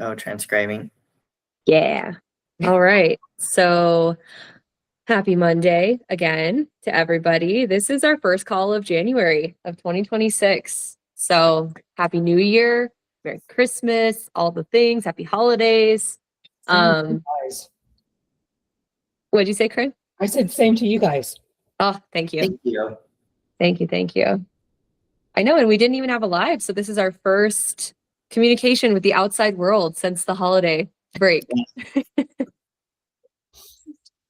Oh, transcribing. Yeah. All right. So happy Monday again to everybody. This is our first call of January of 2026. So happy New Year, Merry Christmas, all the things, happy holidays. Same to you guys. What'd you say, Corinne? I said same to you guys. Oh, thank you. Thank you. Thank you. Thank you. I know, and we didn't even have a live, so this is our first communication with the outside world since the holiday break.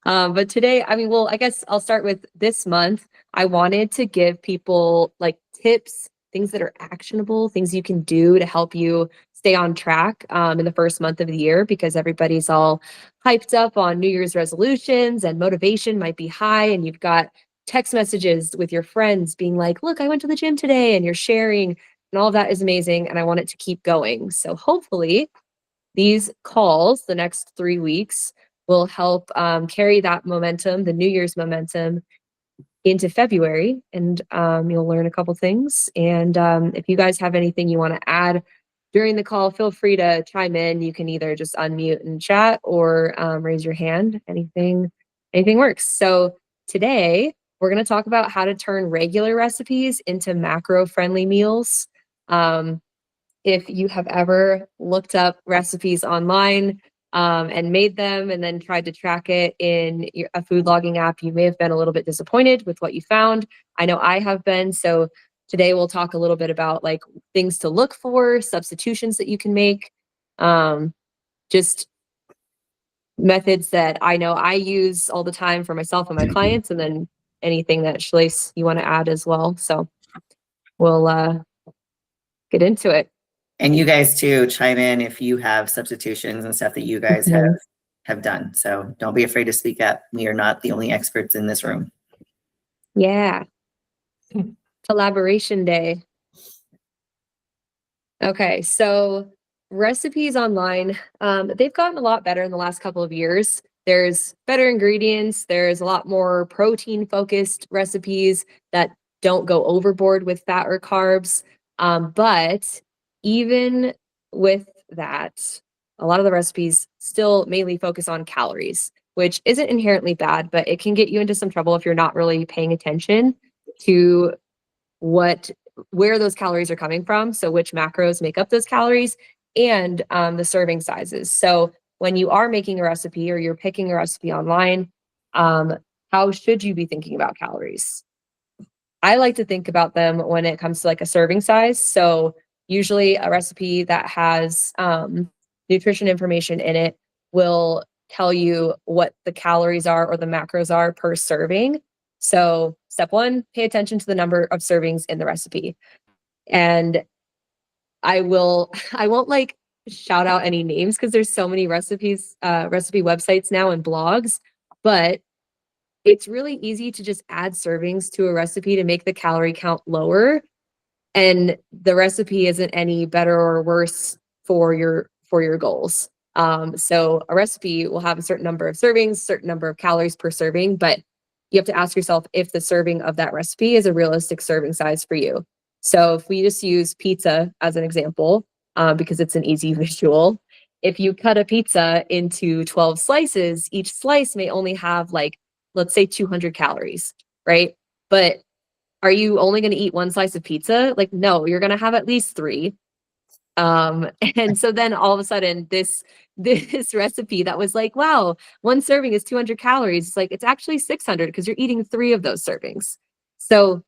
But today, I mean, well, I guess I'll start with this month. I wanted to give people like tips, things that are actionable, things you can do to help you stay on track in the first month of the year, because everybody's all hyped up on New Year's resolutions and motivation might be high, and you've got text messages with your friends being like, look, I went to the gym today, and you're sharing, and all of that is amazing, and I want it to keep going. So hopefully these calls the next 3 weeks will help carry that momentum, the New Year's momentum, into February, and you'll learn a couple things. And if you guys have anything you want to add during the call, feel free to chime in. You can either just unmute and chat or raise your hand. Anything works. So today we're going to talk about how to turn regular recipes into macro-friendly meals. If you have ever looked up recipes online and made them and then tried to track it in a food logging app, you may have been a little bit disappointed with what you found. I know I have been. So today we'll talk a little bit about like things to look for, substitutions that you can make, just methods that I know I use all the time for myself and my clients, and then anything that Shalise you want to add as well. So we'll get into it. And you guys too, chime in if you have substitutions and stuff that you guys have done. So don't be afraid to speak up. We are not the only experts in this room. Yeah. Collaboration day. Okay, so recipes online, they've gotten a lot better in the last couple of years. There's better ingredients. There's a lot more protein-focused recipes that don't go overboard with fat or carbs. But even with that, a lot of the recipes still mainly focus on calories, which isn't inherently bad, but it can get you into some trouble if you're not really paying attention to where those calories are coming from. So which macros make up those calories, and the serving sizes. So when you are making a recipe or you're picking a recipe online, how should you be thinking about calories? I like to think about them when it comes to like a serving size. So usually a recipe that has nutrition information in it will tell you what the calories are or the macros are per serving. So step one, pay attention to the number of servings in the recipe. And I won't like shout out any names because there's so many recipe websites now and blogs, but it's really easy to just add servings to a recipe to make the calorie count lower, and the recipe isn't any better or worse for your goals. So a recipe will have a certain number of servings, certain number of calories per serving, but you have to ask yourself if the serving of that recipe is a realistic serving size for you. So if we just use pizza as an example, because it's an easy visual, if you cut a pizza into 12 slices, each slice may only have like, let's say 200 calories, right? But are you only going to eat one slice of pizza? Like, no, you're going to have at least 3. And so then all of a sudden this recipe that was like, wow, one serving is 200 calories. It's like, it's actually 600 because you're eating 3 of those servings. So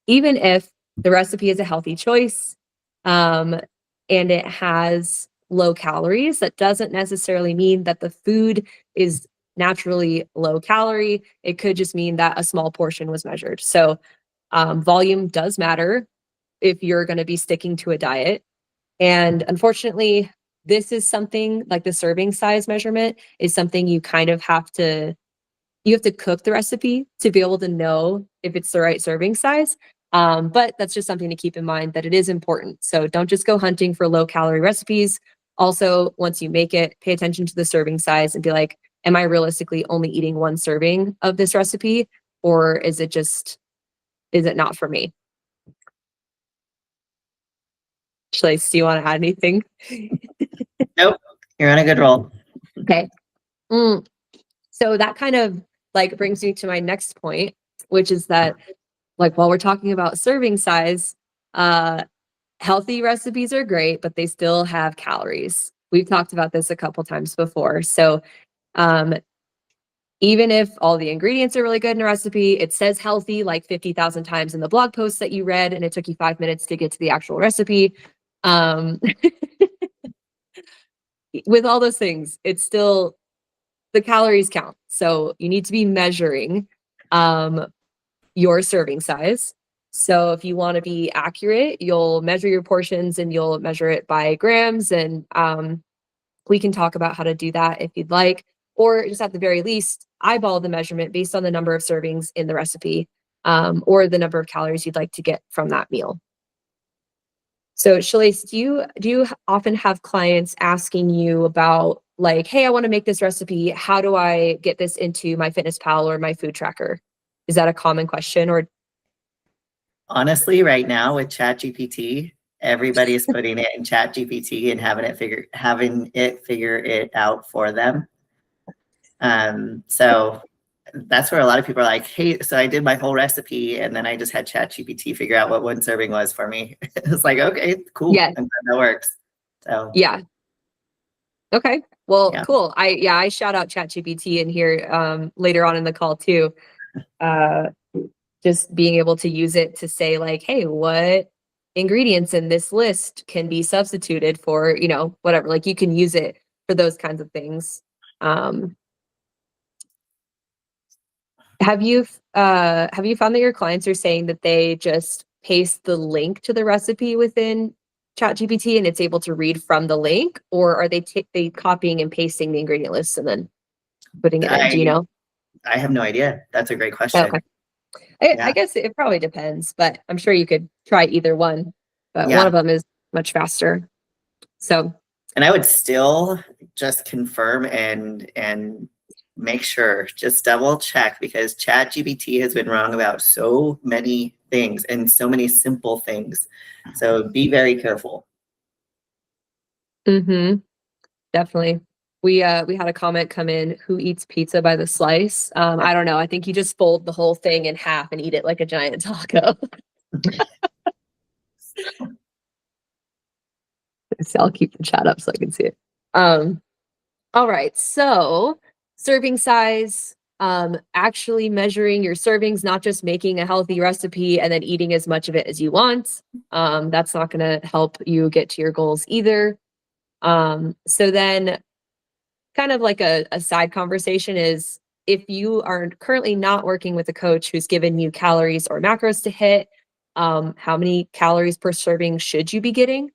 even if the recipe is a healthy choice, and it has low calories, that doesn't necessarily mean that the food is naturally low calorie. It could just mean that a small portion was measured. So volume does matter if you're going to be sticking to a diet. And unfortunately, this is something like the serving size measurement is something you kind of have to cook the recipe to be able to know if it's the right serving size. But that's just something to keep in mind, that it is important. So don't just go hunting for low calorie recipes. Also, once you make it, pay attention to the serving size and be like, am I realistically only eating 1 serving of this recipe? Or is it not for me? Shalise, do you want to add anything? Nope, you're on a good roll. Okay. So that kind of like brings me to my next point, which is that like while we're talking about serving size, healthy recipes are great, but they still have calories. We've talked about this a couple times before. So even if all the ingredients are really good in a recipe, it says healthy like 50,000 times in the blog post that you read, and it took you 5 minutes to get to the actual recipe. With all those things, it's still the calories count. So you need to be measuring your serving size. So if you want to be accurate, you'll measure your portions and you'll measure it by grams. And we can talk about how to do that if you'd like, or just at the very least, eyeball the measurement based on the number of servings in the recipe, or the number of calories you'd like to get from that meal. So Shalise, do you often have clients asking you about like, hey, I want to make this recipe. How do I get this into my FitnessPal or my food tracker? Is that a common question? Or Honestly, right now with ChatGPT, everybody is putting it in ChatGPT and having it figure it out for them. So that's where a lot of people are like, hey, so I did my whole recipe and then I just had ChatGPT figure out what one serving was for me. It's like, okay, cool. Yeah. I'm glad that works. So yeah. Okay. Well, Yeah. cool. I shout out ChatGPT in here later on in the call too. Just being able to use it to say like, hey, what ingredients in this list can be substituted for, you know, whatever. Like you can use it for those kinds of things. Have you found that your clients are saying that they just paste the link to the recipe within ChatGPT and it's able to read from the link, or are they copying and pasting the ingredient lists and then putting it in? Do you know? I have no idea. That's a great question. Okay. Yeah. I guess it probably depends, but I'm sure you could try either one, but Yeah. one of them is much faster. So, And I would still just confirm and make sure, just double check, because ChatGPT has been wrong about so many things and so many simple things. So be very careful. definitely. We had a comment come in, who eats pizza by the slice? I don't know. I think you just fold the whole thing in half and eat it like a giant taco. So I'll keep the chat up so I can see it. All right. So serving size, actually measuring your servings, not just making a healthy recipe and then eating as much of it as you want. That's not going to help you get to your goals either. So then kind of like a side conversation is, if you are currently not working with a coach who's given you calories or macros to hit, how many calories per serving should you be getting?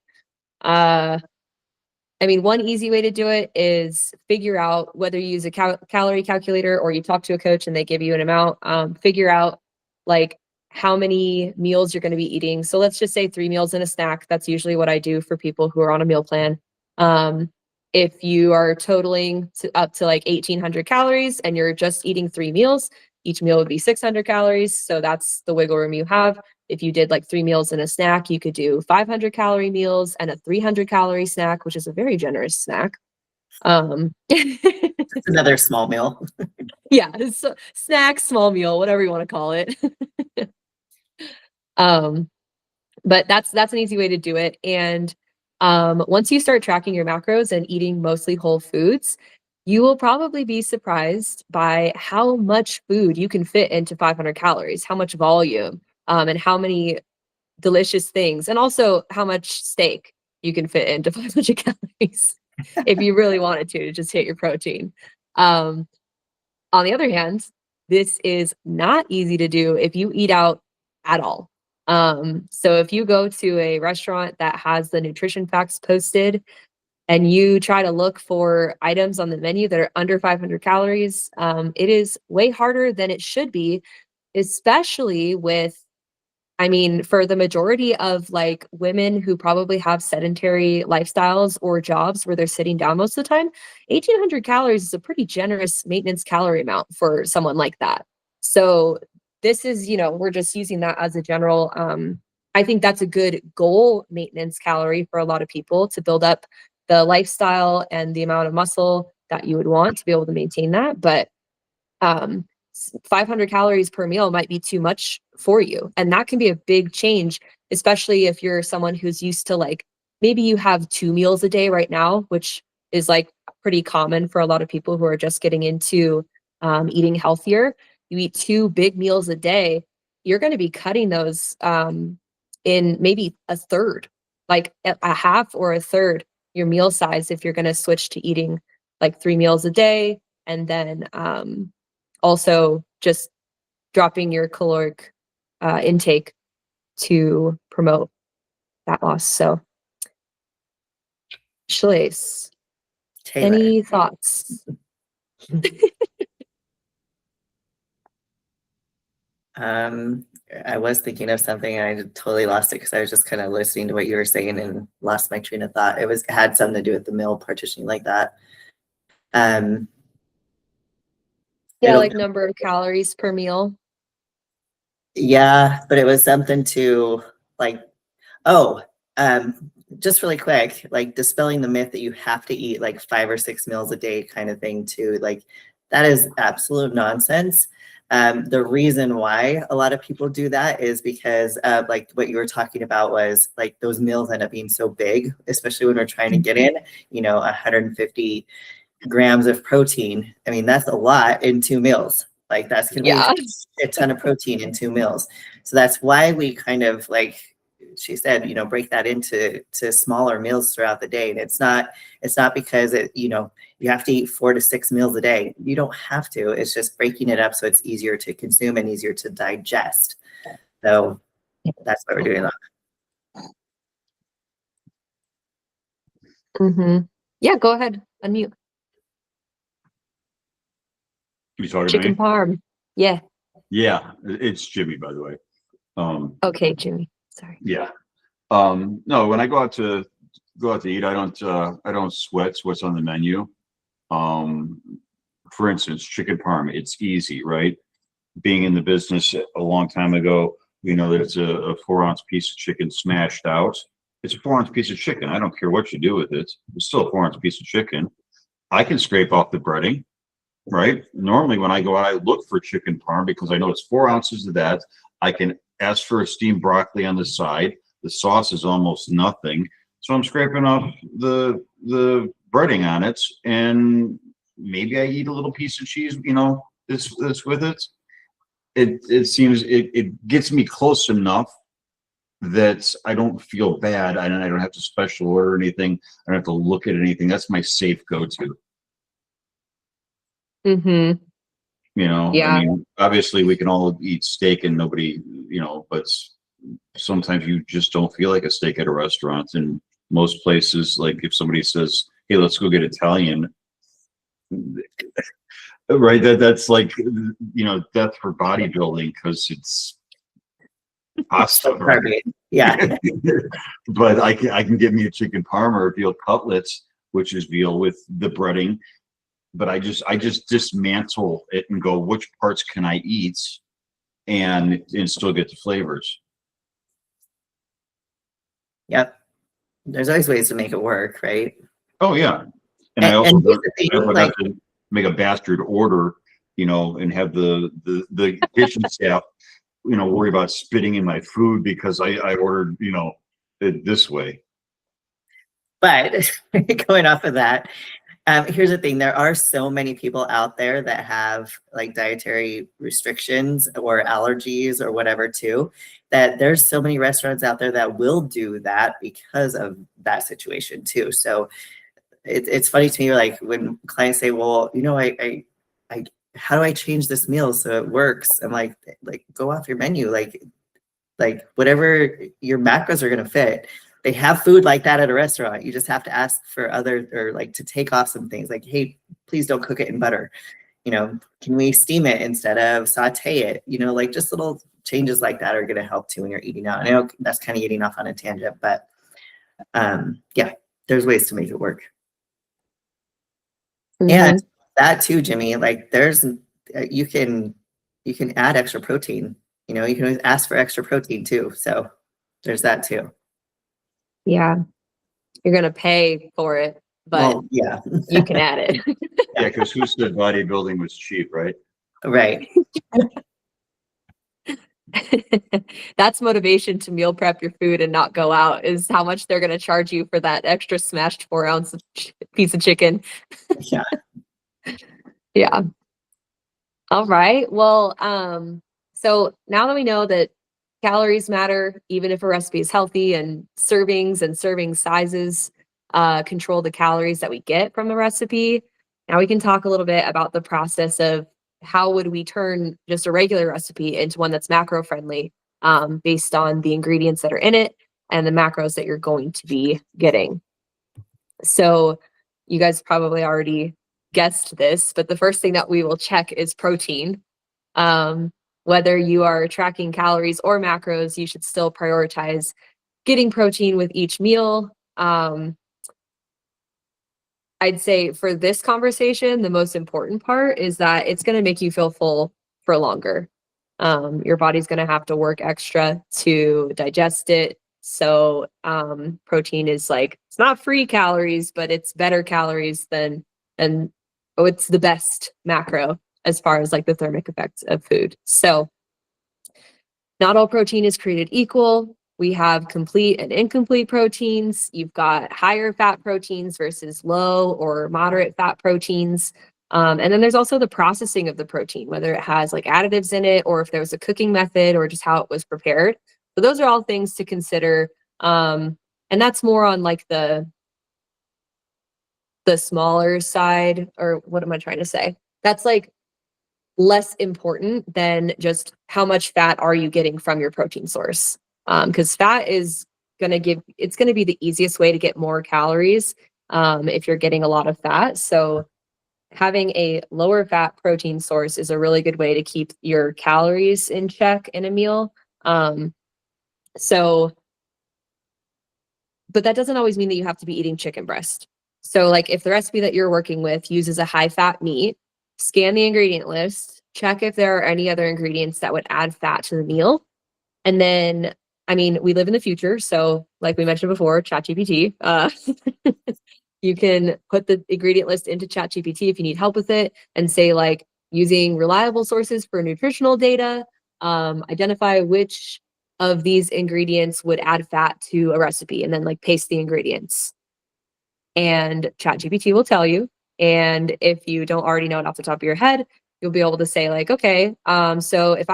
I mean, one easy way to do it is figure out, whether you use a calorie calculator or you talk to a coach and they give you an amount, figure out like how many meals you're going to be eating. So let's just say 3 meals and a snack. That's usually what I do for people who are on a meal plan. If you are totaling up to like 1,800 calories and you're just eating 3 meals, each meal would be 600 calories. So that's the wiggle room you have. If you did like 3 meals and a snack, you could do 500 calorie meals and a 300 calorie snack, which is a very generous snack. It's another small meal. Yeah, so snack, small meal, whatever you want to call it. But that's an easy way to do it. And once you start tracking your macros and eating mostly whole foods, you will probably be surprised by how much food you can fit into 500 calories, how much volume, and how many delicious things, and also how much steak you can fit into 500 calories if you really wanted to just hit your protein. On the other hand, this is not easy to do if you eat out at all. So if you go to a restaurant that has the nutrition facts posted and you try to look for items on the menu that are under 500 calories, it is way harder than it should be, especially with, I mean, for the majority of like women who probably have sedentary lifestyles or jobs where they're sitting down most of the time, 1,800 calories is a pretty generous maintenance calorie amount for someone like that. So this is, we're just using that as a general, I think that's a good goal maintenance calorie for a lot of people to build up the lifestyle and the amount of muscle that you would want to be able to maintain that. But 500 calories per meal might be too much for you. And that can be a big change, especially if you're someone who's used to like, maybe you have 2 meals a day right now, which is like pretty common for a lot of people who are just getting into eating healthier. You eat 2 big meals a day, you're going to be cutting those in maybe a third, like a half or a third your meal size if you're going to switch to eating like 3 meals a day. And then also just dropping your caloric intake to promote that loss. So, Shlace, Taylor. any thoughts? I was thinking of something and I totally lost it because I was just kind of listening to what you were saying and lost my train of thought. It had something to do with the meal partitioning like that. Yeah, like number of calories per meal. Yeah, but it was something to like, just really quick, like dispelling the myth that you have to eat like 5 or 6 meals a day kind of thing too. Like that is absolute nonsense. The reason why a lot of people do that is because like what you were talking about was like those meals end up being so big, especially when we're trying to get in, 150 grams of protein. I mean, that's a lot in 2 meals. Like that's gonna be a ton of protein in 2 meals. So that's why we kind of like she said, break that into smaller meals throughout the day. And it's not because you have to eat 4 to 6 meals a day. You don't have to. It's just breaking it up so it's easier to consume and easier to digest. So that's what we're doing. Mm-hmm. Yeah, go ahead. Unmute. You talking Chicken to me? parm. Yeah. Yeah, it's Jimmy, by the way. Okay, Jimmy. Sorry. Yeah. No, when I go out to eat, I don't sweat what's on the menu. For instance, chicken parm, it's easy, right? Being in the business a long time ago, we know that it's a 4-ounce piece of chicken smashed out. It's a 4-ounce piece of chicken. I don't care what you do with it. It's still a 4-ounce piece of chicken. I can scrape off the breading, right? Normally when I go out, I look for chicken parm because I know it's 4 ounces of that. I can ask for a steamed broccoli on the side. The sauce is almost nothing. So I'm scraping off the breading on it, and maybe I eat a little piece of cheese, this with it. It seems it gets me close enough that I don't feel bad, and I don't have to special order anything. I don't have to look at anything. That's my safe go-to. Mm-hmm. Yeah. I mean, obviously we can all eat steak and nobody, but sometimes you just don't feel like a steak at a restaurant. And most places, like if somebody says, hey, let's go get Italian, right? That's like, death for bodybuilding because it's pasta, right? Yeah. But I can get me a chicken parm or veal cutlets, which is veal with the breading. But I just dismantle it and go, which parts can I eat and still get the flavors? Yep. There's always ways to make it work, right? Oh yeah. And I also have to make a bastard order, and have the kitchen staff, worry about spitting in my food because I ordered, it this way. But going off of that, here's the thing. There are so many people out there that have like dietary restrictions or allergies or whatever too, that there's so many restaurants out there that will do that because of that situation too. So it's funny to me, like when clients say, well, I how do I change this meal so it works? I'm like go off your menu, like whatever your macros are going to fit. They have food like that at a restaurant. You just have to ask for or like to take off some things like, hey, please don't cook it in butter. Can we steam it instead of saute it? Like just little changes like that are going to help too when you're eating out. I know that's kind of getting off on a tangent, but yeah, there's ways to make it work. Mm-hmm. And that too, Jimmy, like you can add extra protein. You can always ask for extra protein too. So there's that too. Yeah. You're going to pay for it, but Well, yeah, you can add it. Yeah, because who said bodybuilding was cheap, right? right. That's motivation to meal prep your food and not go out, is how much they're going to charge you for that extra smashed 4-ounce piece of chicken. Yeah. Yeah. All right. Well, so now that we know that calories matter, even if a recipe is healthy, and servings and serving sizes control the calories that we get from the recipe, now we can talk a little bit about the process of how would we turn just a regular recipe into one that's macro friendly, based on the ingredients that are in it and the macros that you're going to be getting. So you guys probably already guessed this, but the first thing that we will check is protein. Whether you are tracking calories or macros, you should still prioritize getting protein with each meal. I'd say for this conversation, the most important part is that it's going to make you feel full for longer. Your body's going to have to work extra to digest it. So protein is like, it's not free calories, but it's better calories than, and oh, it's the best macro as far as like the thermic effects of food. So not all protein is created equal. We have complete and incomplete proteins. You've got higher fat proteins versus low or moderate fat proteins. And then there's also the processing of the protein, whether it has like additives in it, or if there was a cooking method, or just how it was prepared. So those are all things to consider. And that's more on like the smaller side, or what am I trying to say? That's like less important than just how much fat are you getting from your protein source. Because fat is it's going to be the easiest way to get more calories if you're getting a lot of fat. So having a lower fat protein source is a really good way to keep your calories in check in a meal. So, but that doesn't always mean that you have to be eating chicken breast. So like if the recipe that you're working with uses a high fat meat, scan the ingredient list, check if there are any other ingredients that would add fat to the meal. And then, I mean, we live in the future. So like we mentioned before, ChatGPT, you can put the ingredient list into ChatGPT if you need help with it, and say like, using reliable sources for nutritional data, identify which of these ingredients would add fat to a recipe, and then like paste the ingredients. And ChatGPT will tell you. And if you don't already know it off the top of your head, you'll be able to say like, okay, so if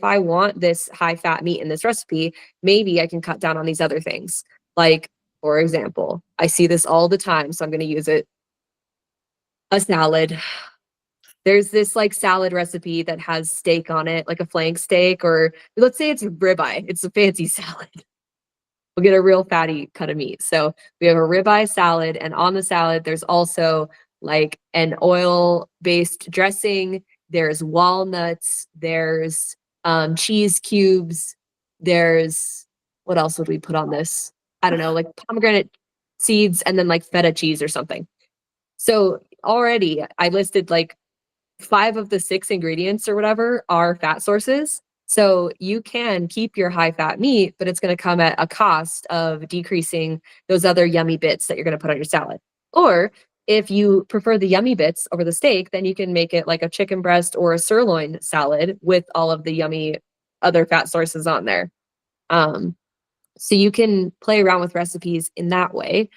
I want this high fat meat in this recipe, maybe I can cut down on these other things. Like, for example, I see this all the time, so I'm going to use it. A salad. There's this like salad recipe that has steak on it, like a flank steak, or let's say it's ribeye. It's a fancy salad. We'll get a real fatty cut of meat. So we have a ribeye salad, and on the salad, there's also like an oil-based dressing. There's walnuts. There's cheese cubes. There's, what else would we put on this? I don't know, like pomegranate seeds, and then like feta cheese or something. So already I listed like 5 of the 6 ingredients or whatever are fat sources. So you can keep your high fat meat, but it's going to come at a cost of decreasing those other yummy bits that you're going to put on your salad. Or if you prefer the yummy bits over the steak, then you can make it like a chicken breast or a sirloin salad with all of the yummy other fat sources on there. So you can play around with recipes in that way,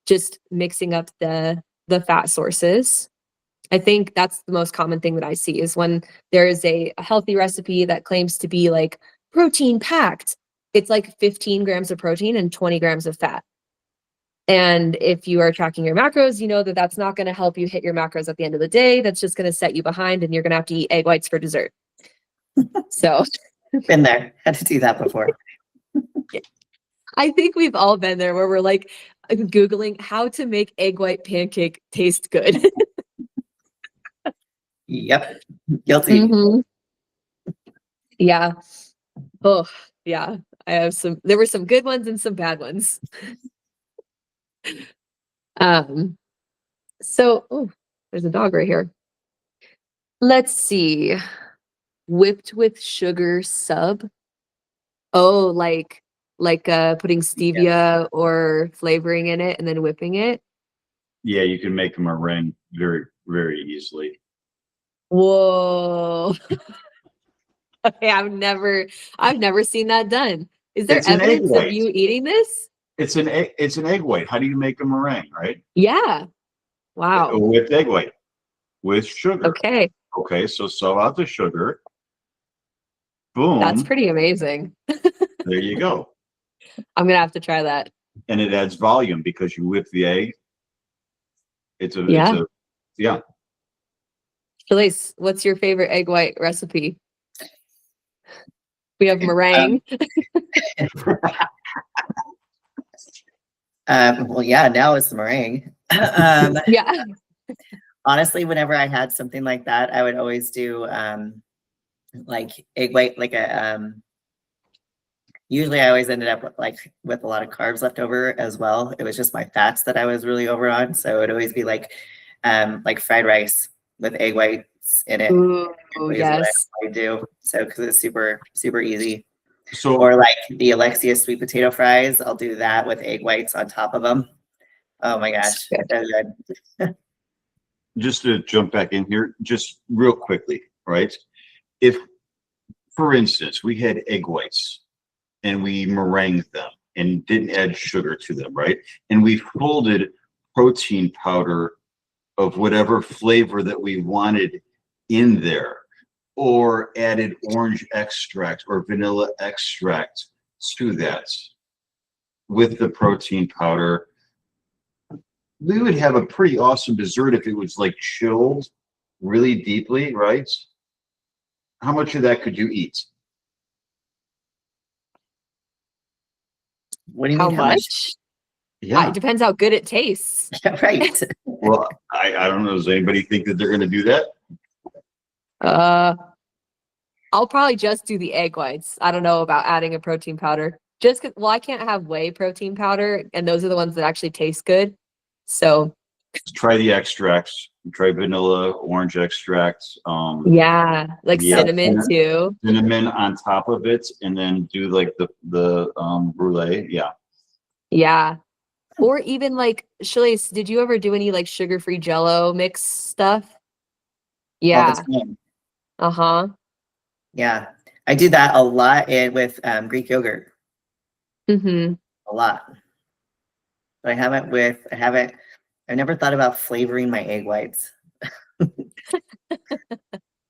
just mixing up the fat sources. I think that's the most common thing that I see is when there is a healthy recipe that claims to be like protein packed. It's like 15 grams of protein and 20 grams of fat. And if you are tracking your macros, you know that that's not going to help you hit your macros at the end of the day. That's just going to set you behind, and you're going to have to eat egg whites for dessert. So Been there. Had to do that before. I think we've all been there where we're like Googling how to make egg white pancake taste good. Yep. Guilty. Mhm. Yeah. Oh, yeah. I have there were some good ones and some bad ones. So, oh, there's a dog right here. Let's see. Whipped with sugar sub. Oh, like like putting stevia or flavoring in it and then whipping it. Yeah, you can make a meringue very, very easily. Whoa. Okay, I've never seen that done. Is there It's an egg evidence of white. you eating this? It's an egg white. How do you make a meringue, right? Yeah. Wow. With egg white, with sugar. Okay. Okay, so sell out the sugar. That's Boom. pretty amazing. There you go. I'm gonna have to try that. And it adds volume because you whip the egg. Yeah. Yeah. Shalise, what's your favorite egg white recipe? We have meringue. Well, yeah, now it's the meringue. Yeah. Honestly, whenever I had something like that, I would always do like egg white, like a usually I always ended up with a lot of carbs left over as well. It was just my fats that I was really over on. So it would always be like fried rice with egg whites in it. Ooh, Is yes. what I do. So because it's super, super easy. So Or like the Alexia sweet potato fries, I'll do that with egg whites on top of them. Oh my gosh. Good. So good. just to jump back in here, just real quickly, right? If, for instance, we had egg whites and we meringued them and didn't add sugar to them, right? And we folded protein powder of whatever flavor that we wanted in there, or added orange extract or vanilla extract to that with the protein powder, we would have a pretty awesome dessert if it was like chilled really deeply, right? How much of that could you eat? What do you How mean much? Yeah. It depends how good it tastes. Yeah, right. Well, I don't know. Does anybody think that they're going to do that? I'll probably just do the egg whites. I don't know about adding a protein powder. Just 'cause, well, I can't have whey protein powder, and those are the ones that actually taste good. So Try the extracts. Try vanilla, orange extracts. yeah, like Yeah, cinnamon too. cinnamon on top of it, and then do like the brulee. Yeah. Yeah. Or even like Shalise, did you ever do any like sugar-free Jello mix stuff? All the Yeah. time. Uh-huh. Yeah. I do that a lot with Greek yogurt. Mm-hmm. A lot. But I never thought about flavoring my egg whites.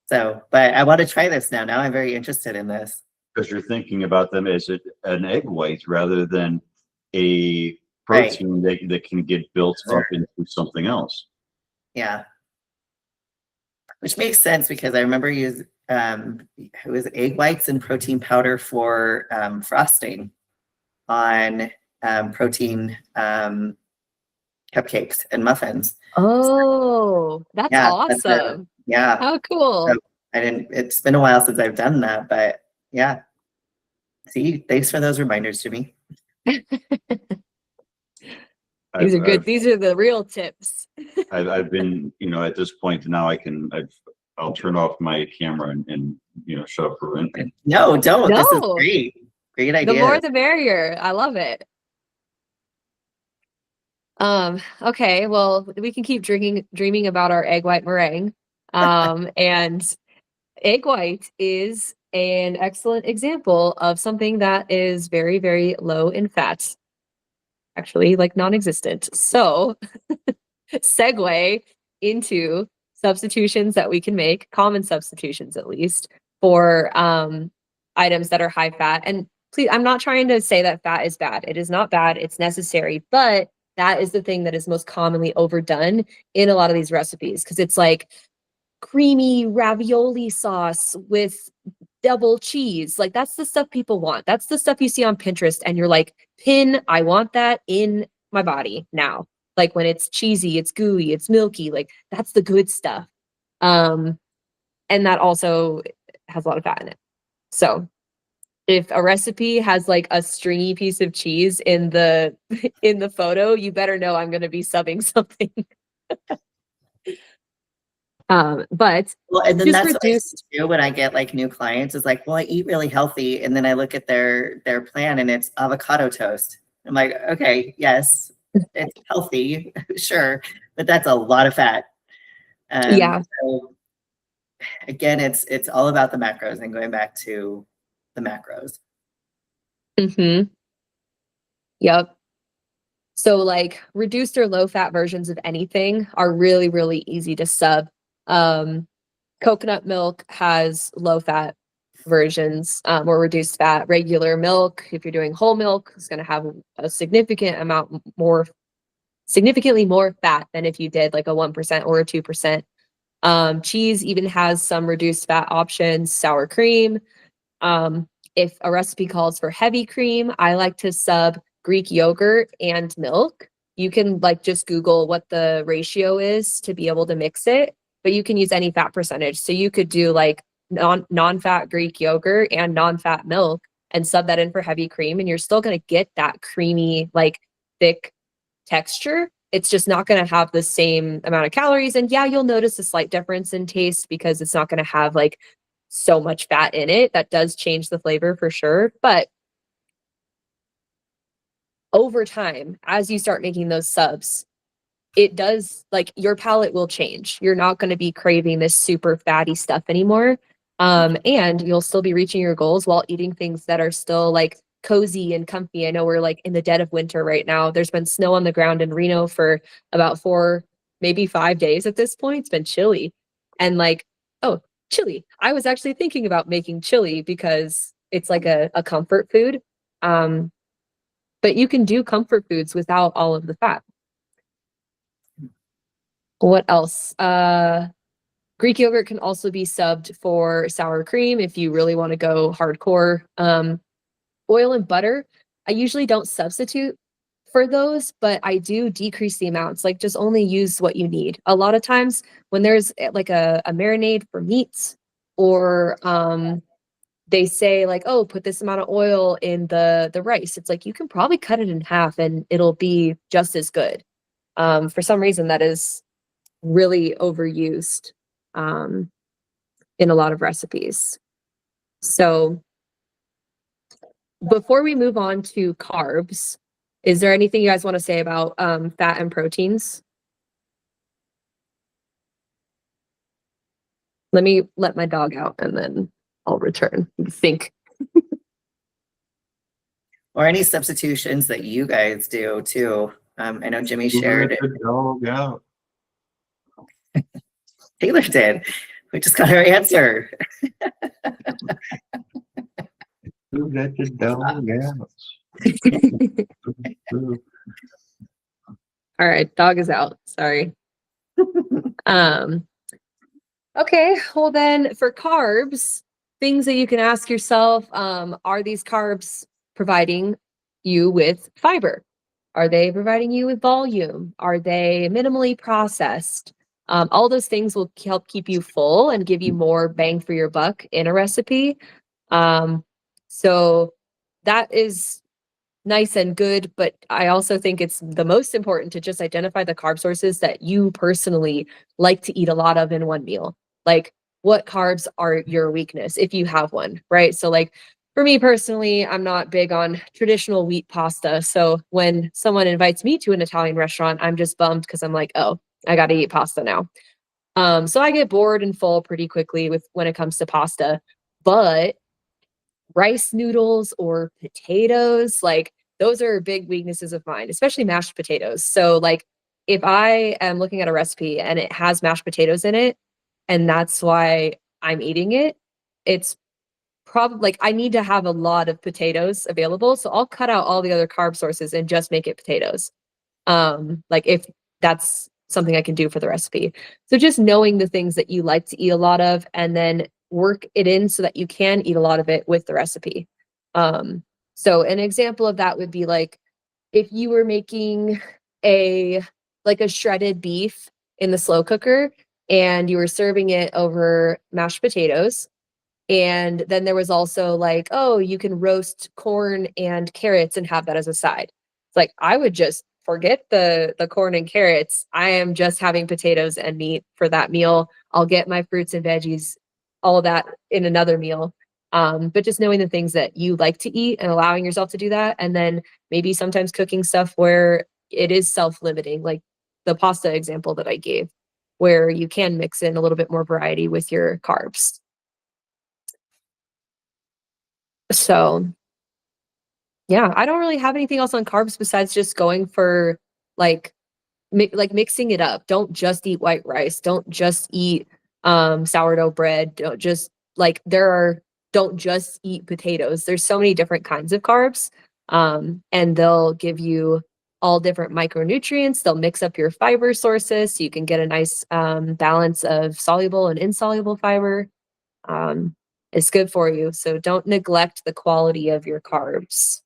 So, but I want to try this now. Now I'm very interested in this. Because you're thinking about them as an egg white rather than a Right. protein that can get built up into something else. Yeah. Which makes sense because I remember it was egg whites and protein powder for frosting on protein cupcakes and muffins. Oh, that's Yeah, awesome. yeah. How cool. So it's been a while since I've done that, but yeah. See, thanks for those reminders, Jimmy. These are good. These are the real tips. I've been, at this point now I'll turn off my camera and shut up for a minute. No, don't. This is No. great. Great The idea. more the merrier. I love it. Okay, well, we can keep dreaming about our egg white meringue. And egg white is an excellent example of something that is very, very low in fat. Actually, like non-existent. So segue into substitutions that we can make, common substitutions at least, for items that are high fat. And please, I'm not trying to say that fat is bad. It is not bad. It's necessary. But that is the thing that is most commonly overdone in a lot of these recipes, because it's like creamy ravioli sauce with double cheese. Like that's the stuff people want. That's the stuff you see on Pinterest and you're like, pin, I want that in my body now. Like when it's cheesy, it's gooey, it's milky, like that's the good stuff. And that also has a lot of fat in it. So if a recipe has like a stringy piece of cheese in the in the photo, you better know I'm going to be subbing something. But Well, and then just that's what I reduce. do when I get like new clients is like, well, I eat really healthy, and then I look at their plan and it's avocado toast. I'm like, okay, yes, it's healthy, sure, but that's a lot of fat. Yeah. So again, it's all about the macros and going back to the macros. Mm-hmm. Yep. So like reduced or low fat versions of anything are really, really easy to sub. Coconut milk has low fat versions, or reduced fat. Regular milk, if you're doing whole milk, is going to have a significantly more fat than if you did like a 1% or a 2%. Cheese even has some reduced fat options, sour cream. If a recipe calls for heavy cream, I like to sub Greek yogurt and milk. You can like just Google what the ratio is to be able to mix it, but you can use any fat percentage. So you could do like non-fat Greek yogurt and non-fat milk and sub that in for heavy cream, and you're still going to get that creamy, like thick texture. It's just not going to have the same amount of calories. And yeah, you'll notice a slight difference in taste because it's not going to have like so much fat in it. That does change the flavor for sure. But over time, as you start making those subs, it does like your palate will change. You're not going to be craving this super fatty stuff anymore. And you'll still be reaching your goals while eating things that are still like cozy and comfy. I know we're like in the dead of winter right now. There's been snow on the ground in Reno for about 4, maybe 5 days at this point. It's been chilly. And like, oh, chili. I was actually thinking about making chili because it's like a comfort food. But you can do comfort foods without all of the fat. What else? Greek yogurt can also be subbed for sour cream if you really want to go hardcore. Oil and butter, I usually don't substitute for those, but I do decrease the amounts. Like just only use what you need. A lot of times when there's like a marinade for meats, or they say like, oh, put this amount of oil in the rice. It's like you can probably cut it in half and it'll be just as good. For some reason that is really overused in a lot of recipes. So before we move on to carbs, is there anything you guys want to say about fat and proteins? Let me let my dog out and then I'll return. Think. Or any substitutions that you guys do too. I know Jimmy shared it. Dog out. Taylor did. We just got our answer. Who let the dog out? All right, dog is out. Sorry. Okay, well then for carbs, things that you can ask yourself, are these carbs providing you with fiber? Are they providing you with volume? Are they minimally processed? All those things will help keep you full and give you more bang for your buck in a recipe. So that is nice and good, but I also think it's the most important to just identify the carb sources that you personally like to eat a lot of in one meal. Like what carbs are your weakness if you have one, right? So like for me personally, I'm not big on traditional wheat pasta. So when someone invites me to an Italian restaurant, I'm just bummed because I'm like, oh, I got to eat pasta now. So I get bored and full pretty quickly with when it comes to pasta, but rice noodles or potatoes, like those are big weaknesses of mine, especially mashed potatoes. So like if I am looking at a recipe and it has mashed potatoes in it, and that's why I'm eating it, it's probably like I need to have a lot of potatoes available. So I'll cut out all the other carb sources and just make it potatoes. Like if that's something I can do for the recipe. So just knowing the things that you like to eat a lot of and then work it in so that you can eat a lot of it with the recipe. So an example of that would be like if you were making a shredded beef in the slow cooker and you were serving it over mashed potatoes. And then there was also like, oh, you can roast corn and carrots and have that as a side. It's like I would just forget the corn and carrots, I am just having potatoes and meat for that meal. I'll get my fruits and veggies, all of that in another meal. But just knowing the things that you like to eat and allowing yourself to do that. And then maybe sometimes cooking stuff where it is self-limiting, like the pasta example that I gave, where you can mix in a little bit more variety with your carbs. So yeah, I don't really have anything else on carbs besides just going for like mixing it up. Don't just eat white rice. Don't just eat sourdough bread. Don't just eat potatoes. There's so many different kinds of carbs. And they'll give you all different micronutrients. They'll mix up your fiber sources so you can get a nice balance of soluble and insoluble fiber. It's good for you. So don't neglect the quality of your carbs.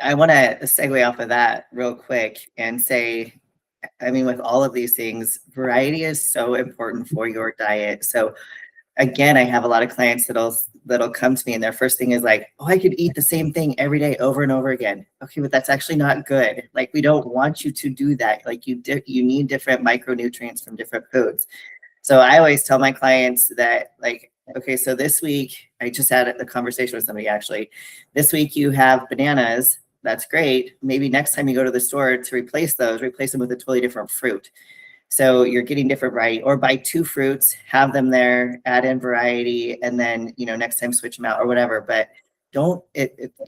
I want to segue off of that real quick and say, I mean, with all of these things, variety is so important for your diet. So again, I have a lot of clients that'll come to me and their first thing is like, oh, I could eat the same thing every day over and over again. Okay, but that's actually not good. Like, we don't want you to do that. Like, you need different micronutrients from different foods. So I always tell my clients that, like, okay, so this week, I just had a conversation with somebody actually. This week you have bananas. That's great. Maybe next time you go to the store to replace them with a totally different fruit. So you're getting different variety, or buy 2 fruits, have them there, add in variety, and then, next time switch them out or whatever. But you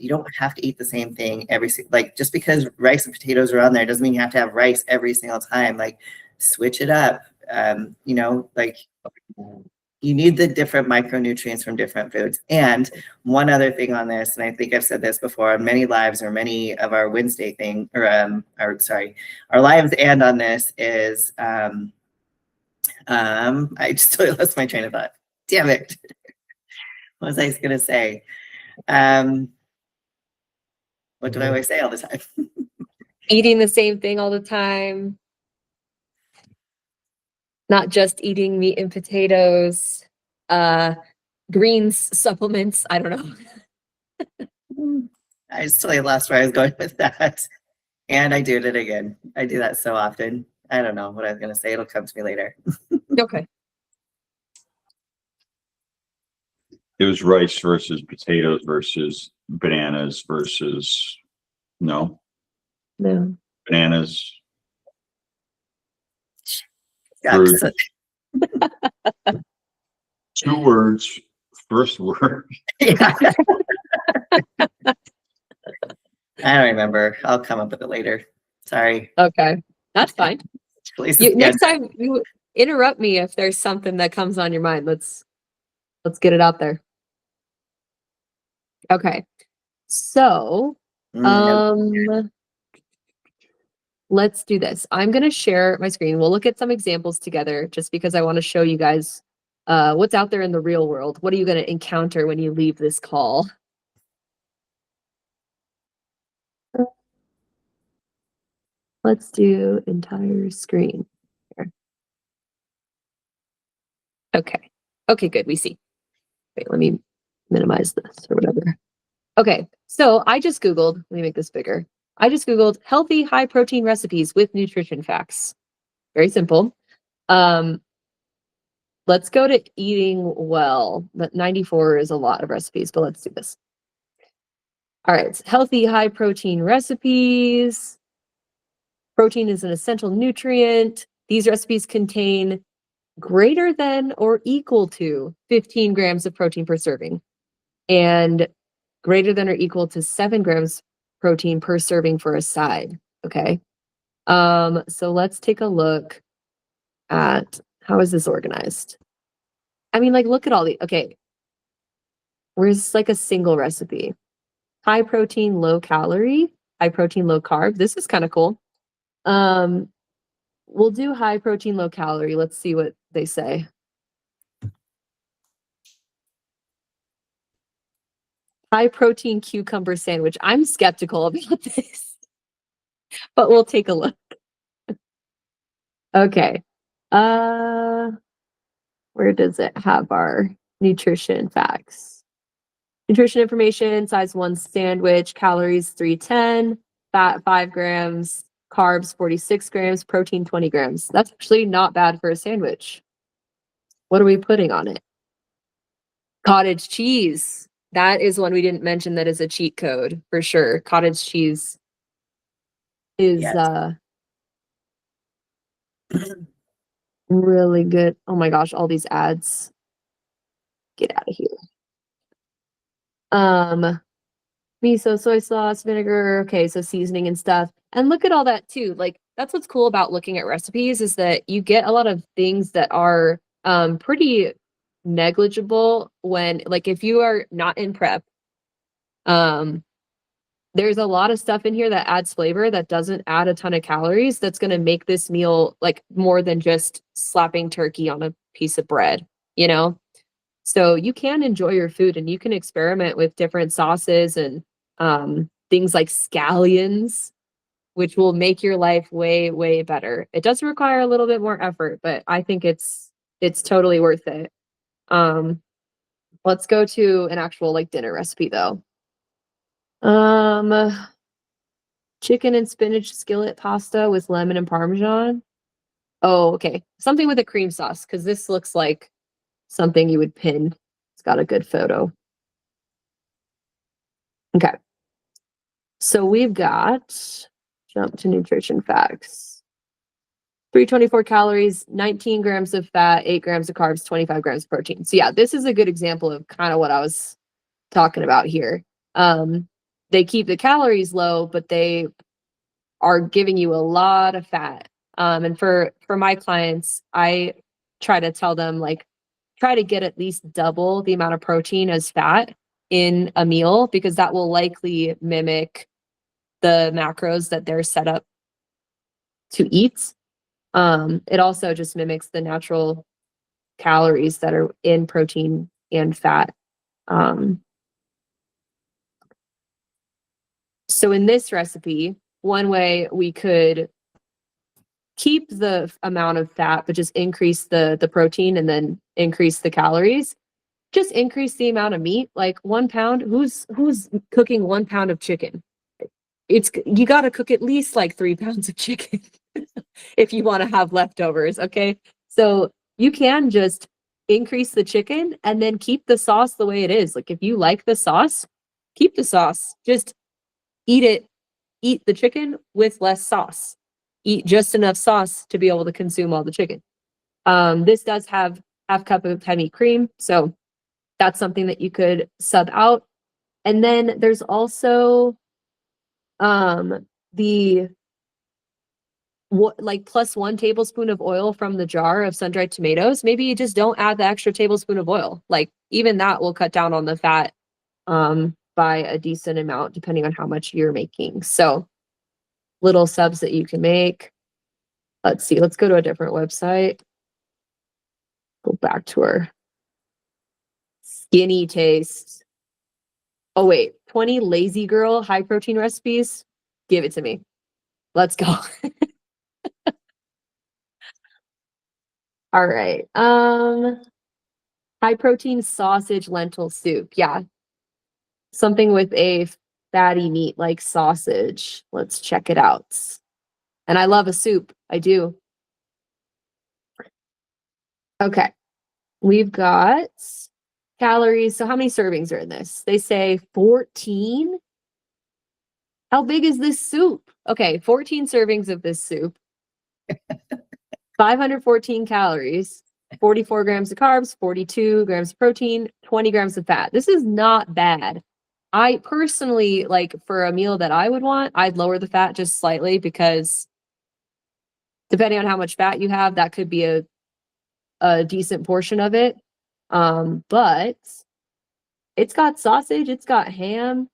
don't have to eat the same thing like, just because rice and potatoes are on there doesn't mean you have to have rice every single time. Like, switch it up. Like, you need the different micronutrients from different foods. And one other thing on this, and I think I've said this before on many lives or many of our Wednesday our lives, and on this is, I just totally lost my train of thought. Damn it. What was I going to say? What do I always say all the time? Eating the same thing all the time. Not just eating meat and potatoes, greens, supplements. I don't know. I just totally lost where I was going with that. And I did it again. I do that so often. I don't know what I was going to say. It'll come to me later. Okay. It was rice versus potatoes versus bananas versus No. bananas. Shucks. 2 words. First word. Yeah. I don't remember. I'll come up with it later. Sorry. Okay. That's fine. Please. Next time you interrupt me if there's something that comes on your mind. Let's get it out there. Okay. So, let's do this. I'm going to share my screen. We'll look at some examples together just because I want to show you guys what's out there in the real world. What are you going to encounter when you leave this call? Let's do entire screen. Here. Okay. Okay, good. We see. Wait, let me minimize this or whatever. Okay, so I just Googled, let me make this bigger. I just Googled healthy, high protein recipes with nutrition facts. Very simple. Let's go to eating well. But 94 is a lot of recipes, but let's do this. All right, healthy, high protein recipes. Protein is an essential nutrient. These recipes contain greater than or equal to 15 grams of protein per serving, and greater than or equal to 7 grams protein per serving for a side. Okay. So let's take a look at how is this organized. I mean, like, look at all the, okay. Where's like a single recipe? High protein, low calorie, high protein, low carb. This is kind of cool. We'll do high protein, low calorie. Let's see what they say. High protein cucumber sandwich. I'm skeptical about this, but we'll take a look. Okay. Where does it have our nutrition facts? Nutrition information, size 1 sandwich, calories 310, fat 5 grams, carbs 46 grams, protein 20 grams. That's actually not bad for a sandwich. What are we putting on it? Cottage cheese. That is one we didn't mention that is a cheat code for sure. Cottage cheese is Yes. really good. Oh my gosh, all these ads. Get out of here. Miso, soy sauce, vinegar. Okay, so seasoning and stuff. And look at all that too. Like that's what's cool about looking at recipes is that you get a lot of things that are pretty negligible when like if you are not in prep. There's a lot of stuff in here that adds flavor that doesn't add a ton of calories that's going to make this meal like more than just slapping turkey on a piece of bread, you know? So you can enjoy your food and you can experiment with different sauces and things like scallions, which will make your life way, way better. It does require a little bit more effort, but I think it's totally worth it. Let's go to an actual like dinner recipe though. Chicken and spinach skillet pasta with lemon and parmesan. Oh, okay. Something with a cream sauce, because this looks like something you would pin. It's got a good photo. Okay. So we've got, jump to nutrition facts. 324 calories, 19 grams of fat, 8 grams of carbs, 25 grams of protein. So yeah, this is a good example of kind of what I was talking about here. They keep the calories low, but they are giving you a lot of fat. And for my clients, I try to tell them like, try to get at least double the amount of protein as fat in a meal, because that will likely mimic the macros that they're set up to eat. It also just mimics the natural calories that are in protein and fat. So in this recipe, one way we could keep the amount of fat, but just increase the protein and then increase the calories, just increase the amount of meat, like 1 pound. Who's cooking 1 pound of chicken? You got to cook at least like 3 pounds of chicken if you want to have leftovers. Okay. So you can just increase the chicken and then keep the sauce the way it is. Like if you like the sauce, keep the sauce, just eat the chicken with less sauce, eat just enough sauce to be able to consume all the chicken. This does have half cup of heavy cream. So that's something that you could sub out. And then there's also the like +1 tablespoon of oil from the jar of sun-dried tomatoes. Maybe you just don't add the extra tablespoon of oil. Like even that will cut down on the fat by a decent amount, depending on how much you're making. So little subs that you can make. Let's see, let's go to a different website. Go back to our skinny taste. Oh wait, 20 lazy girl high protein recipes. Give it to me. Let's go. All right. High protein sausage lentil soup. Yeah. Something with a fatty meat like sausage. Let's check it out. And I love a soup. I do. Okay. We've got calories. So how many servings are in this? They say 14. How big is this soup? Okay, 14 servings of this soup. 514 calories, 44 grams of carbs, 42 grams of protein, 20 grams of fat. This is not bad. I personally, like for a meal that I would want, I'd lower the fat just slightly because depending on how much fat you have, that could be a decent portion of it. But it's got sausage, it's got ham,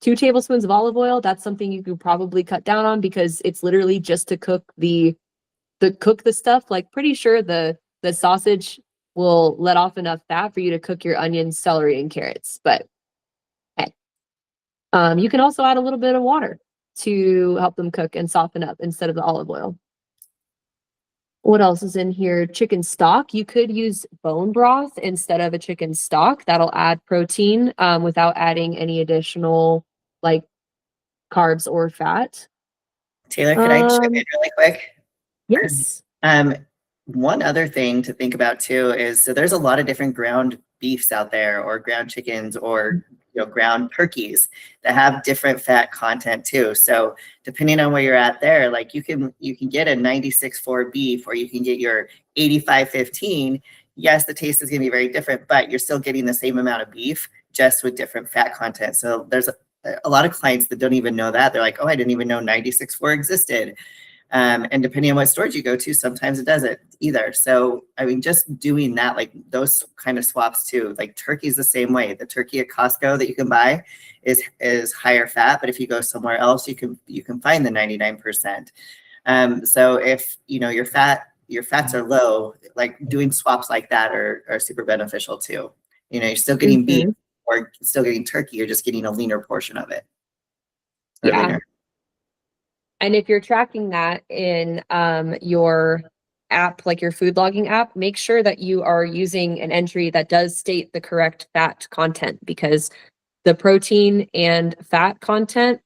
2 tablespoons of olive oil. That's something you could probably cut down on because it's literally just to cook the stuff. Like pretty sure the sausage will let off enough fat for you to cook your onions, celery, and carrots. But hey, you can also add a little bit of water to help them cook and soften up instead of the olive oil. What else is in here? Chicken stock. You could use bone broth instead of a chicken stock. That'll add protein without adding any additional like carbs or fat. Taylor, could I chip in really quick? Yes. One other thing to think about too is, so there's a lot of different ground beefs out there, or ground chickens, or ground turkeys that have different fat content too. So depending on where you're at there, like you can get a 96.4 beef, or you can get your 85.15. Yes, the taste is going to be very different, but you're still getting the same amount of beef, just with different fat content. So there's a lot of clients that don't even know that. They're like, oh, I didn't even know 96.4 existed. And depending on what stores you go to, sometimes it doesn't either. So, I mean, just doing that, like those kind of swaps too, like turkey's the same way. The turkey at Costco that you can buy is higher fat, but if you go somewhere else, you can find the 99%. So if, your fats are low, like doing swaps like that are super beneficial too. You're still getting beef or still getting turkey, you're just getting a leaner portion of it. Yeah. Leaner. And if you're tracking that in your app, like your food logging app, make sure that you are using an entry that does state the correct fat content, because the protein and fat content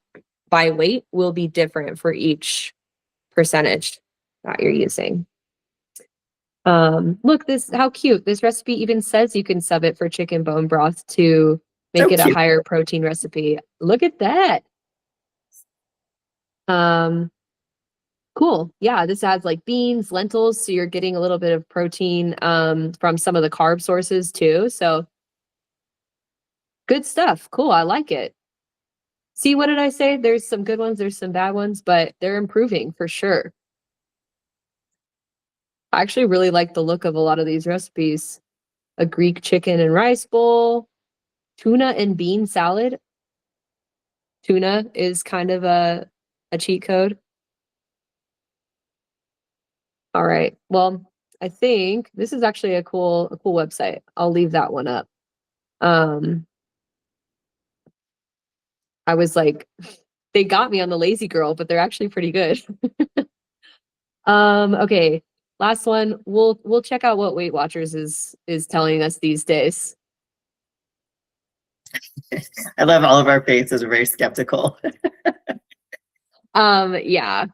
by weight will be different for each percentage that you're using. Look, how cute. This recipe even says you can sub it for chicken bone broth to make it a higher protein recipe. Look at that. Cool. Yeah, this adds like beans, lentils, so you're getting a little bit of protein from some of the carb sources too. So good stuff. Cool. I like it. See, what did I say? There's some good ones, there's some bad ones, but they're improving for sure. I actually really like the look of a lot of these recipes. A Greek chicken and rice bowl, tuna and bean salad. Tuna is kind of a cheat code. All right. Well, I think this is actually a cool website. I'll leave that one up. I was like, they got me on the lazy girl, but they're actually pretty good. Okay. Last one. We'll check out what Weight Watchers is telling us these days. I love all of our faces are very skeptical. Yeah.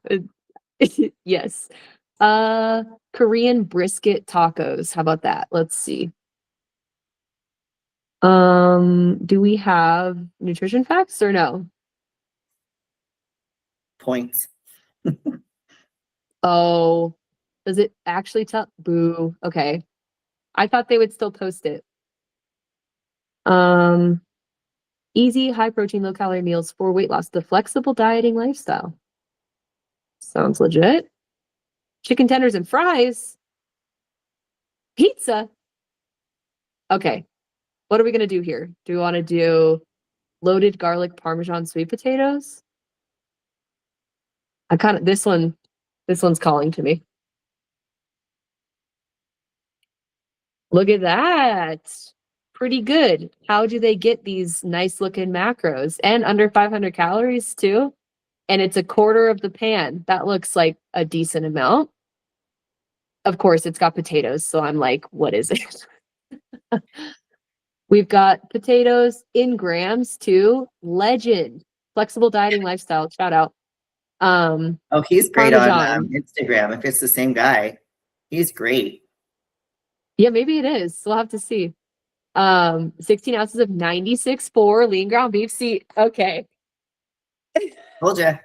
Yes. Korean brisket tacos. How about that? Let's see. Do we have nutrition facts or no? Points. Oh, does it actually tell? Boo. Okay. I thought they would still post it. Easy, high protein, low calorie meals for weight loss, the flexible dieting lifestyle. Sounds legit. Chicken tenders and fries. Pizza. Okay. What are we going to do here? Do we want to do loaded garlic Parmesan sweet potatoes? This one's calling to me. Look at that. Pretty good. How do they get these nice looking macros and under 500 calories too? And it's a quarter of the pan. That looks like a decent amount. Of course, it's got potatoes. So I'm like, what is it? We've got potatoes in grams too. Legend. Flexible dieting lifestyle. Shout out. Oh, he's great Parmesan. on Instagram. If it's the same guy, he's great. Yeah, maybe it is. We'll have to see. 16 ounces of 96.4 lean ground beef. See, okay. Told ya.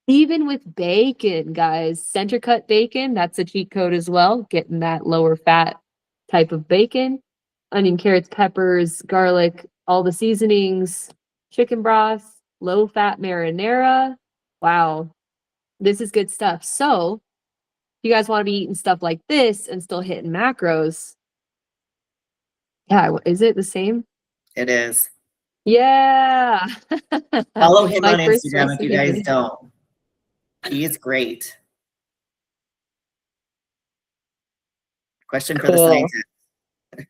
Even with bacon, guys, center cut bacon, that's a cheat code as well. Getting that lower fat type of bacon, onion, carrots, peppers, garlic, all the seasonings, chicken broth, low fat marinara. Wow, this is good stuff. So if you guys want to be eating stuff like this and still hitting macros, yeah, is it the same? It is. Yeah. Follow him My on first Instagram if you guys recipe. don't. He is great. Question for the Cool. scientist.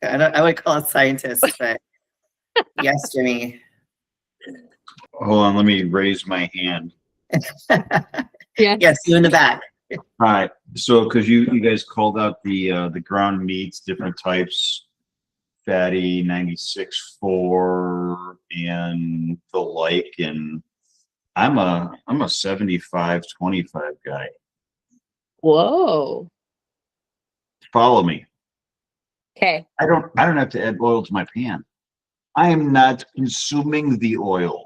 I would call it scientist, but yes, Jimmy. Hold on, let me raise my hand. Yeah. Yes, you in the back. Hi. So, because you guys called out the ground meats, different types, fatty, 96.4, and the like, and I'm a 75-25 guy. Whoa. Follow me. Okay. I don't have to add oil to my pan. I am not consuming the oil.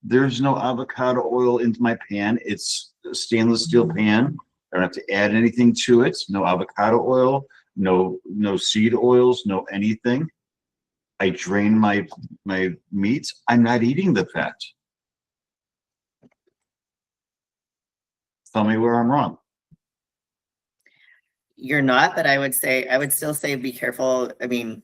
There's no avocado oil into my pan. It's a stainless steel pan. I don't have to add anything to it. No avocado oil, no seed oils, no anything. I drain my meat. I'm not eating the fat. Tell me where I'm wrong. You're not, but I would still say be careful. I mean,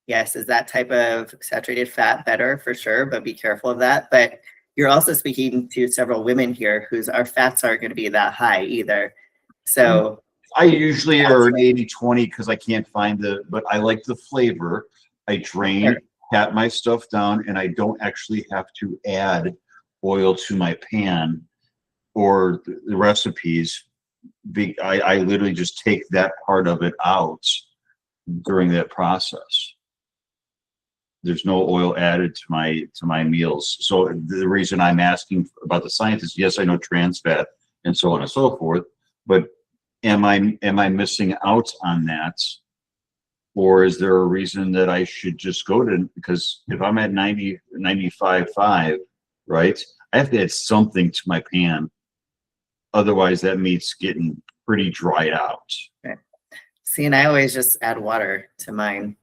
yes, is that type of saturated fat better? For sure, but be careful of that. But you're also speaking to several women here our fats aren't going to be that high either. So I usually are an 80-20 because I can't find but I like the flavor. I drain, Sure. pat my stuff down, and I don't actually have to add oil to my pan or the recipes. I literally just take that part of it out during that process. There's no oil added to my meals. So the reason I'm asking about the science is, yes, I know trans fat and so on and so forth, but am I missing out on that? Or is there a reason that I should just go to, because if I'm at 95.5, right, I have to add something to my pan. Otherwise that meat's getting pretty dried out. Okay. See, and I always just add water to mine.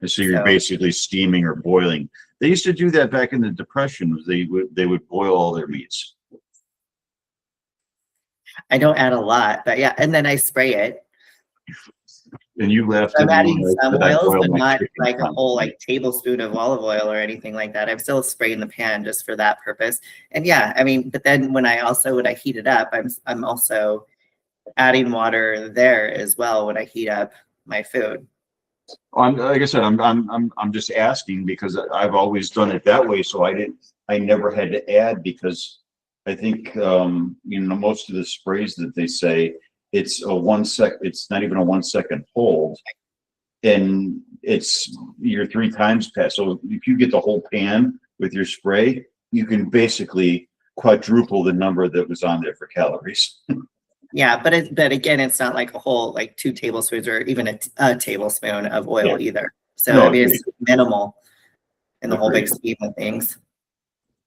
And so you're basically steaming or boiling. They used to do that back in the Depression. They would boil all their meats. I don't add a lot, but yeah, and then I spray it. And you left. I'm adding some oils, but not chicken like a whole constantly. tablespoon of olive oil or anything like that. I'm still spraying the pan just for that purpose. And yeah, I mean, but then when I heat it up, I'm also adding water there as well when I heat up my food. Like I said, I'm just asking because I've always done it that way. So I never had to add, because I think most of the sprays that they say it's not even a 1 second hold, and you're 3 times past. So if you get the whole pan with your spray, you can basically quadruple the number that was on there for calories. Yeah, but again, it's not like a whole 2 tablespoons or even a tablespoon of oil either. So No, I mean, it's minimal in the whole big Agreed. scheme of things.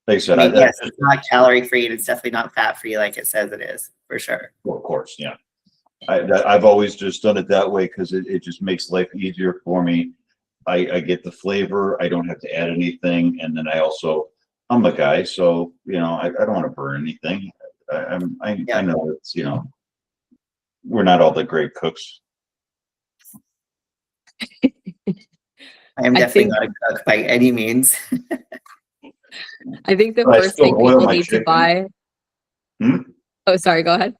Like I I said, mean, yes, it's not calorie free, and it's definitely not fat free like it says it is, for sure. well, of course, yeah. I've always just done it that way because it just makes life easier for me. I get the flavor. I don't have to add anything, and then I'm a guy, so I don't want to burn anything. I know it's we're not all the great cooks. I am I definitely think- not a cook by any means. I think the But I first still thing boil people my need to chicken. buy. Hmm? Oh, sorry, go ahead.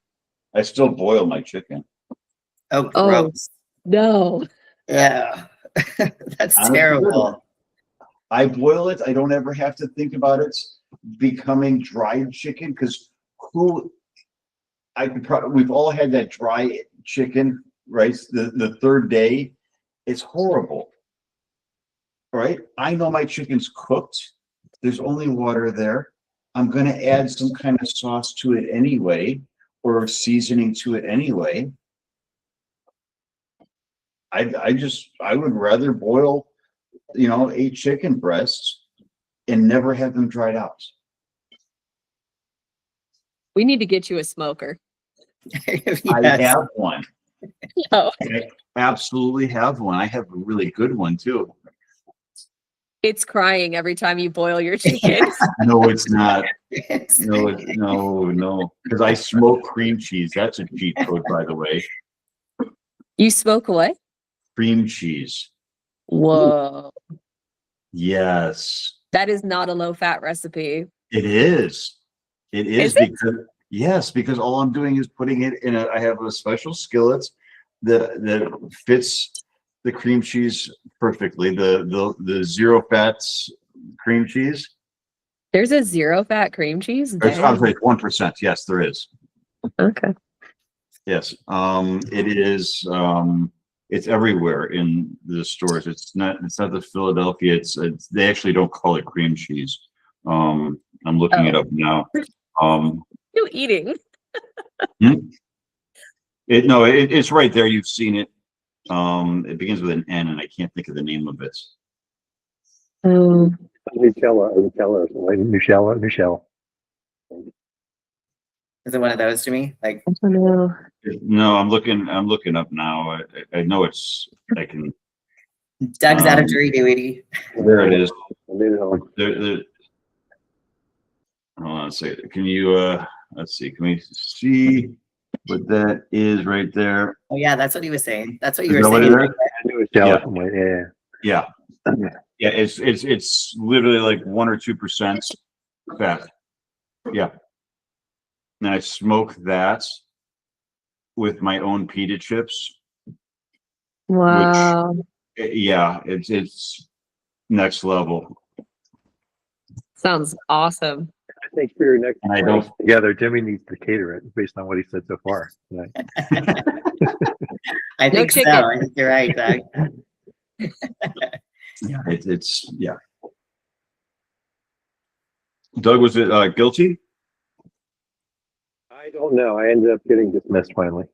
I still boil my chicken. Oh, Oh. gross. No. Yeah. That's Honestly, terrible. I boil it. I don't ever have to think about it becoming dried chicken, because we've all had that dry chicken, right? The third day, it's horrible, right? I know my chicken's cooked. There's only water there. I'm going to add some kind of sauce to it anyway, or seasoning to it anyway. I would rather boil, 8 chicken breasts and never have them dried out. We need to get you a smoker. Yes. I have one. Oh, I absolutely have one. I have a really good one too. it's crying every time you boil your chicken. No, it's not. Yes. No. Because I smoke cream cheese. That's a cheat code, by the way. You smoke what? Cream cheese. Whoa. Yes, That is not a low fat recipe. it is. It is Is it? because all I'm doing is putting it in I have a special skillet that fits the cream cheese perfectly. The zero fats cream cheese. There's a 0 fat cream cheese? I'm Dang. sorry, 1%. Yes, there is. Okay. Yes. It is. It's everywhere in the stores. It's not the Philadelphia. It's they actually don't call it cream cheese. I'm looking it up now. You eating? It's right there. You've seen it. It begins with an N, and I can't think of the name of it. Michelle. Is it one of those, Jimmy? Like, I don't know. No, I'm looking up now. I know I can. Doug's out of jury duty. There it is. Hold Hold on a second. Can you, let's see, can we see what that is right there? Oh yeah, that's what he was saying. That's what Is you were that what saying. it right is? there. Yeah. Yeah, it's literally like 1 or 2% fat. Yeah. And I smoke that with my own pita chips. Wow. Yeah, it's next level. Sounds awesome. I think for your next And I don't- together, Jimmy needs to cater it based on what he said so far. Right. I No think so. chicken. I think you're right, Doug. Yeah, it's yeah. Doug, was it guilty? I don't know. I ended up getting dismissed finally.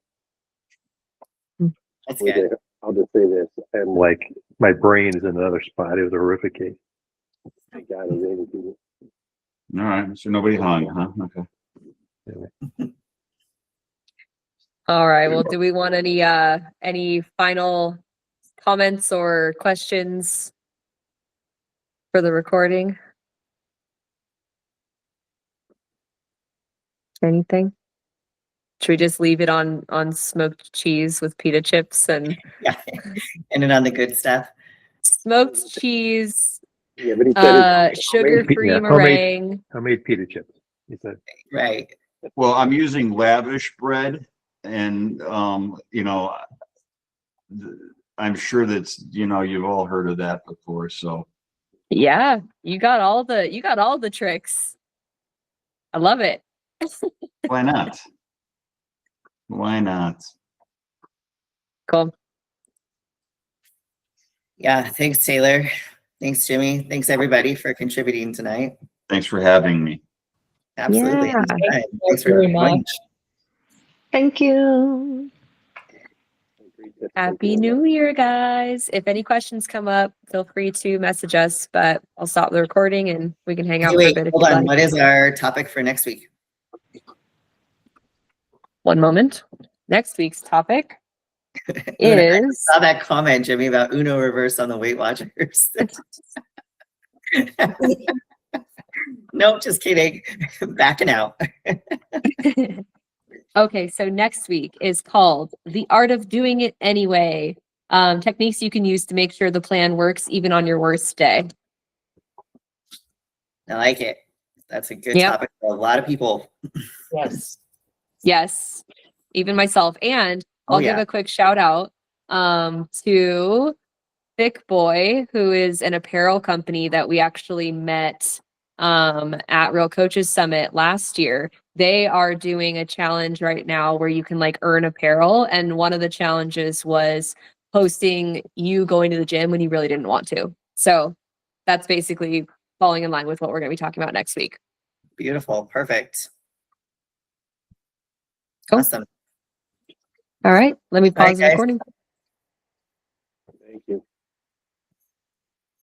That's good. I'll just say this. I'm like, my brain is in another spot. It was a horrific case. Thank God I was able to. All right, so nobody hung, huh? Okay. All right. Well, do we want any final comments or questions for the recording? Anything? Should we just leave it on smoked cheese with pita chips and Yeah. Ended on the good stuff. smoked cheese, Yeah, but he said it's sugar-free yeah, meringue? homemade pita chips. He said. Right. Well, I'm using lavish bread, and I'm sure that's you've all heard of that before. So Yeah, you got all the tricks. I love it. why not? Why not? Cool. Yeah. Thanks, Taylor. Thanks, Jimmy. Thanks everybody for contributing tonight. Thanks for having me. Absolutely. Yeah. Anytime. Thanks for very joining. much. Thank you. Happy New Year, guys. If any questions come up, feel free to message us, but I'll stop the recording and we can hang out Hey, for a wait, bit if hold you'd on. like. What is our topic for next week? One moment. Next week's topic Una, I is saw that comment, Jimmy, about Uno reverse on the Weight Watchers. Nope, just kidding. Backing out. okay, so next week is called The Art of Doing It Anyway. Techniques you can use to make sure the plan works even on your worst day. I like it. That's a good Yep. topic for a lot of people. Yes. Yes, even myself. And I'll give yeah. a quick shout out to Thick Boy, who is an apparel company that we actually met at Real Coaches Summit last year. They are doing a challenge right now where you can like earn apparel. And one of the challenges was posting you going to the gym when you really didn't want to. So that's basically falling in line with what we're going to be talking about next week. Beautiful. Perfect. Cool. Awesome. All right. Let me All right, pause the guys. recording.